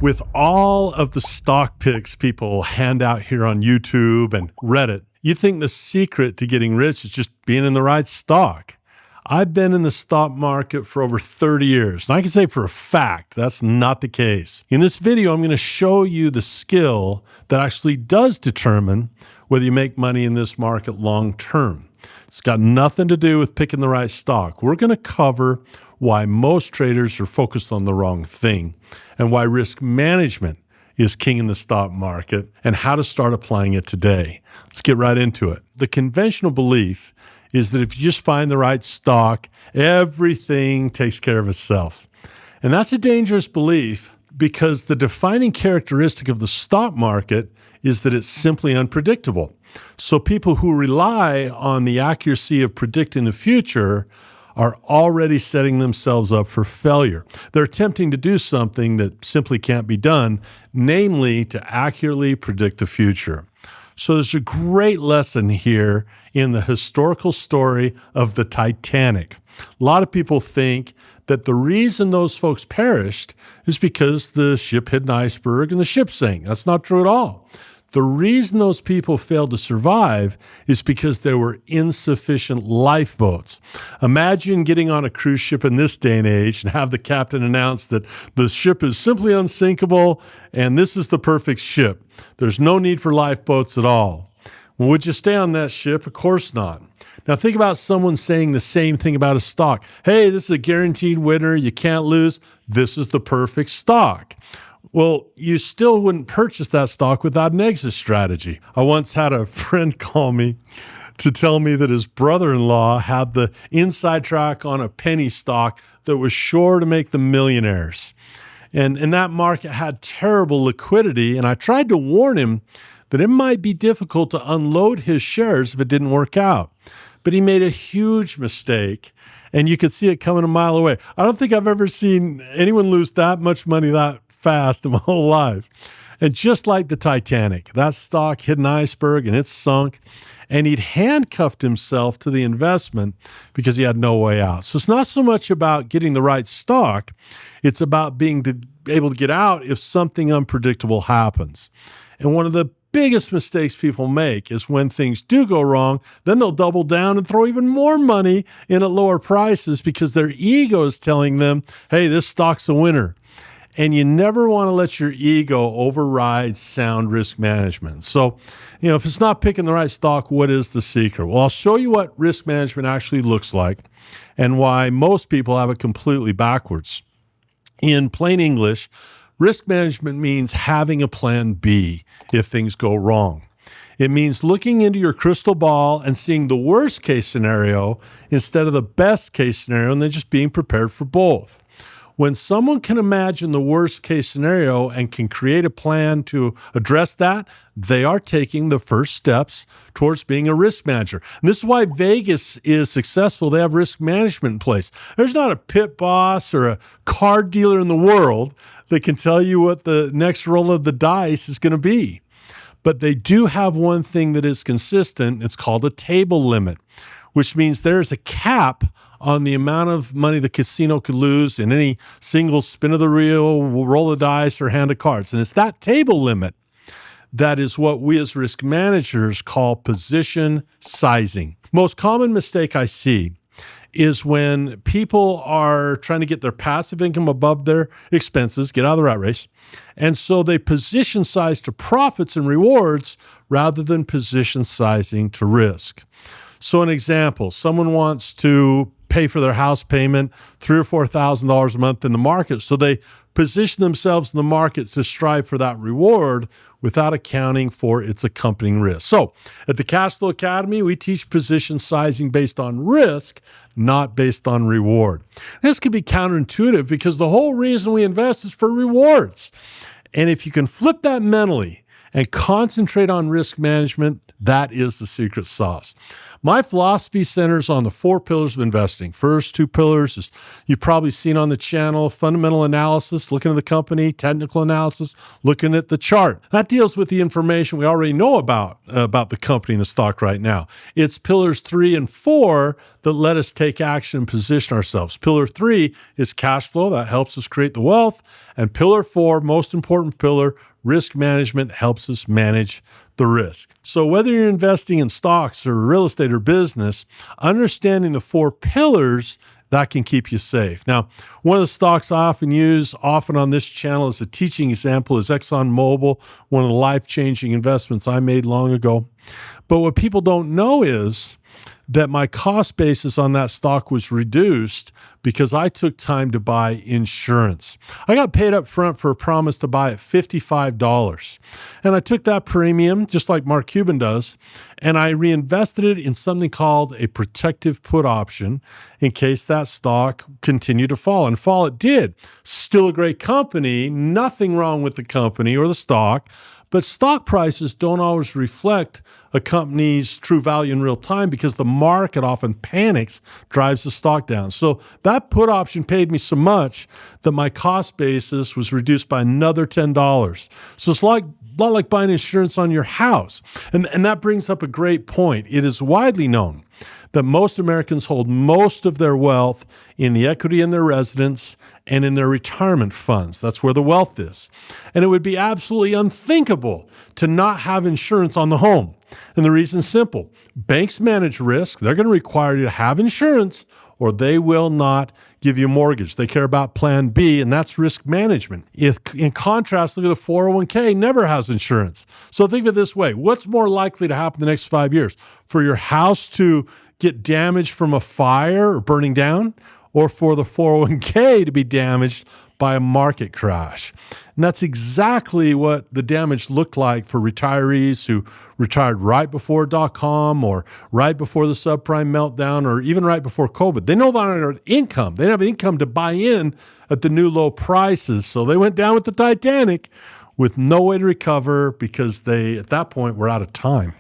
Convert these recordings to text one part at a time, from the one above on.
With all of the stock picks people hand out here on YouTube and Reddit, you'd think the secret to getting rich is just being in the right stock. I've been in the stock market for over 30 years, and I can say for a fact that's not the case. In this video, I'm going to show you the skill that actually does determine whether you make money in this market long term. It's got nothing to do with picking the right stock. We're going to cover why most traders are focused on the wrong thing and why risk management is king in the stock market and how to start applying it today. Let's get right into it. The conventional belief is that if you just find the right stock, everything takes care of itself. And that's a dangerous belief because the defining characteristic of the stock market is that it's simply unpredictable. So people who rely on the accuracy of predicting the future are already setting themselves up for failure. They're attempting to do something that simply can't be done, namely to accurately predict the future. So there's a great lesson here in the historical story of the Titanic. A lot of people think that the reason those folks perished is because the ship hit an iceberg and the ship sank. That's not true at all. The reason those people failed to survive is because there were insufficient lifeboats. Imagine getting on a cruise ship in this day and age and have the captain announce that the ship is simply unsinkable and this is the perfect ship. There's no need for lifeboats at all. Well, would you stay on that ship? Of course not. Now think about someone saying the same thing about a stock. Hey, this is a guaranteed winner. You can't lose. This is the perfect stock. Well, you still wouldn't purchase that stock without an exit strategy. I once had a friend call me to tell me that his brother-in-law had the inside track on a penny stock that was sure to make them millionaires. And that market had terrible liquidity, and I tried to warn him that it might be difficult to unload his shares if it didn't work out. But he made a huge mistake, and you could see it coming a mile away. I don't think I've ever seen anyone lose that much money that fast in my whole life. And just like the Titanic, that stock hit an iceberg and it sunk, and he'd handcuffed himself to the investment because he had no way out. So it's not so much about getting the right stock, it's about being able to get out if something unpredictable happens. And one of the biggest mistakes people make is when things do go wrong, then they'll double down and throw even more money in at lower prices because their ego is telling them, hey, this stock's a winner. And you never want to let your ego override sound risk management. So, if it's not picking the right stock, what is the secret? Well, I'll show you what risk management actually looks like and why most people have it completely backwards. In plain English, risk management means having a plan B if things go wrong. It means looking into your crystal ball and seeing the worst case scenario instead of the best case scenario and then just being prepared for both. When someone can imagine the worst case scenario and can create a plan to address that, they are taking the first steps towards being a risk manager. And this is why Vegas is successful. They have risk management in place. There's not a pit boss or a card dealer in the world that can tell you what the next roll of the dice is going to be. But they do have one thing that is consistent. It's called a table limit, which means there's a cap on the amount of money the casino could lose in any single spin of the reel, roll of dice, or hand of cards. And it's that table limit that is what we as risk managers call position sizing. Most common mistake I see is when people are trying to get their passive income above their expenses, get out of the rat race, and so they position size to profits and rewards rather than position sizing to risk. So an example, someone wants to pay for their house payment, $3,000 or $4,000 a month in the market. So they position themselves in the market to strive for that reward without accounting for its accompanying risk. So at the Cashflow Academy, we teach position sizing based on risk, not based on reward. This can be counterintuitive because the whole reason we invest is for rewards. And if you can flip that mentally and concentrate on risk management, that is the secret sauce. My philosophy centers on the 4 pillars of investing. First 2 pillars is you've probably seen on the channel: fundamental analysis, looking at the company; technical analysis, looking at the chart. That deals with the information we already know about the company and the stock right now. It's pillars 3 and 4 that let us take action and position ourselves. Pillar 3 is cash flow. That helps us create the wealth. And pillar 4, most important pillar, risk management, helps us manage the risk. So whether you're investing in stocks or real estate or business, understanding the 4 pillars, that can keep you safe. Now, one of the stocks I often use, often on this channel as a teaching example, is Exxon Mobil, one of the life-changing investments I made long ago. But what people don't know is that my cost basis on that stock was reduced because I took time to buy insurance. I got paid up front for a promise to buy at $55. And I took that premium, just like Mark Cuban does, and I reinvested it in something called a protective put option in case that stock continued to fall. And fall it did. Still a great company, nothing wrong with the company or the stock, but stock prices don't always reflect a company's true value in real time because the market often panics, drives the stock down. So that put option paid me so much that my cost basis was reduced by another $10. So it's a lot like buying insurance on your house. And that brings up a great point. It is widely known that most Americans hold most of their wealth in the equity in their residence and in their retirement funds. That's where the wealth is. And it would be absolutely unthinkable to not have insurance on the home. And the reason is simple. Banks manage risk. They're going to require you to have insurance or they will not give you a mortgage. They care about plan B, and that's risk management. If, in contrast, look at the 401k, never has insurance. So think of it this way. What's more likely to happen in the next 5 years? For your house to get damaged from a fire or burning down, or for the 401k to be damaged by a market crash? And that's exactly what the damage looked like for retirees who retired right before .com or right before the subprime meltdown or even right before COVID. They no longer had income. They didn't have income to buy in at the new low prices. So they went down with the Titanic with no way to recover because they, at that point, were out of time.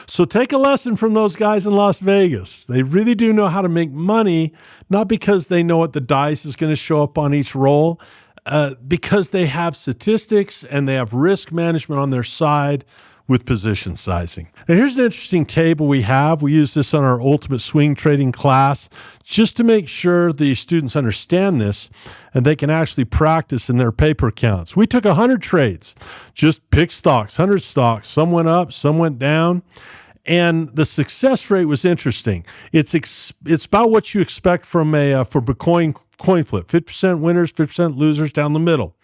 So take a lesson from those guys in Las Vegas. They really do know how to make money, not because they know what the dice is going to show up on each roll, because they have statistics and they have risk management on their side with position sizing. Now, here's an interesting table we have. We use this on our ultimate swing trading class just to make sure the students understand this and they can actually practice in their paper counts. We took 100 trades, just picked stocks, 100 stocks. Some went up, some went down. And the success rate was interesting. It's about what you expect from for Bitcoin coin flip, 50% winners, 50% losers down the middle.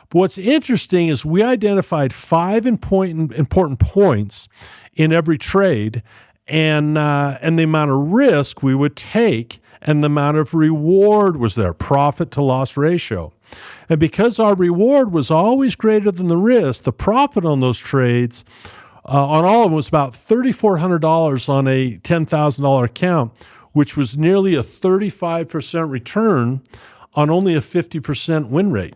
But what's interesting is we identified 5 important points in every trade and the amount of risk we would take and the amount of reward was there, profit to loss ratio. And because our reward was always greater than the risk, the profit on those trades on all of them was about $3,400 on a $10,000 account, which was nearly a 35% return on only a 50% win rate.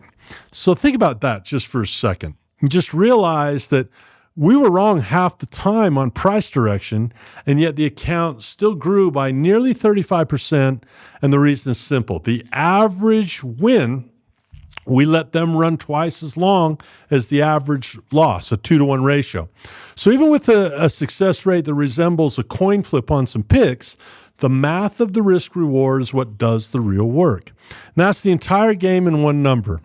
So think about that just for a second. And just realize that we were wrong half the time on price direction, and yet the account still grew by nearly 35%. And the reason is simple. The average win, we let them run twice as long as the average loss, a 2-to-1 ratio. So even with a success rate that resembles a coin flip on some picks, the math of the risk reward is what does the real work. And that's the entire game in one number.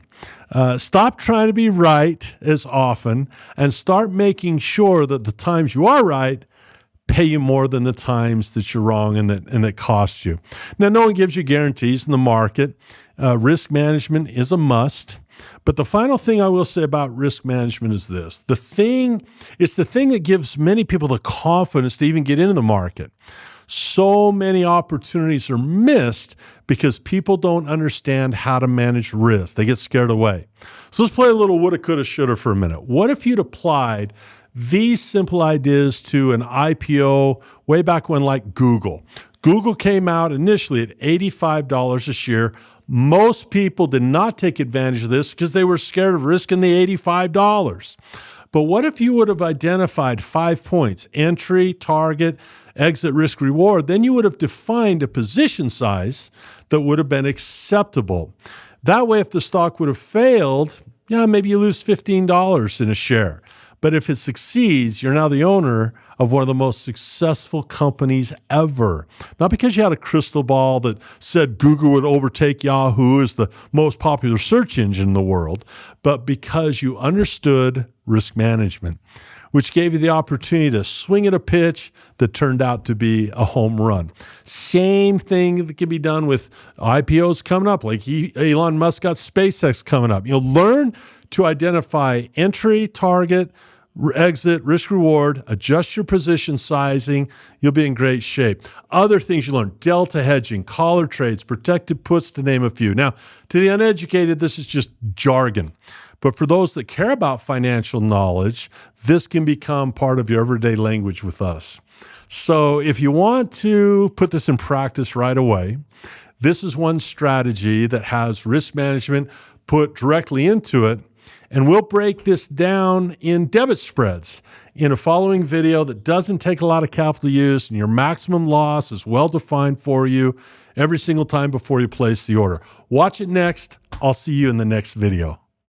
Stop trying to be right as often and start making sure that the times you are right pay you more than the times that you're wrong and that cost you. Now, no one gives you guarantees in the market. Risk management is a must. But the final thing I will say about risk management is this. It's the thing that gives many people the confidence to even get into the market. So many opportunities are missed because people don't understand how to manage risk. They get scared away. So let's play a little woulda, coulda, shoulda for a minute. What if you'd applied these simple ideas to an IPO way back when, like Google? Google came out initially at $85 a share. Most people did not take advantage of this because they were scared of risking the $85. But what if you would have identified 5 points, entry, target, exit, risk, reward? Then you would have defined a position size that would have been acceptable. That way, if the stock would have failed, maybe you lose $15 in a share. But if it succeeds, you're now the owner of one of the most successful companies ever. Not because you had a crystal ball that said Google would overtake Yahoo as the most popular search engine in the world, but because you understood risk management, which gave you the opportunity to swing at a pitch that turned out to be a home run. Same thing that can be done with IPOs coming up, like Elon Musk got SpaceX coming up. Learn to identify entry, target, exit, risk reward, adjust your position sizing. You'll be in great shape. Other things you learn: delta hedging, collar trades, protected puts, to name a few. Now, to the uneducated, this is just jargon. But for those that care about financial knowledge, this can become part of your everyday language with us. So if you want to put this in practice right away, this is one strategy that has risk management put directly into it. And we'll break this down in debit spreads in a following video that doesn't take a lot of capital to use, and your maximum loss is well defined for you every single time before you place the order. Watch it next. I'll see you in the next video.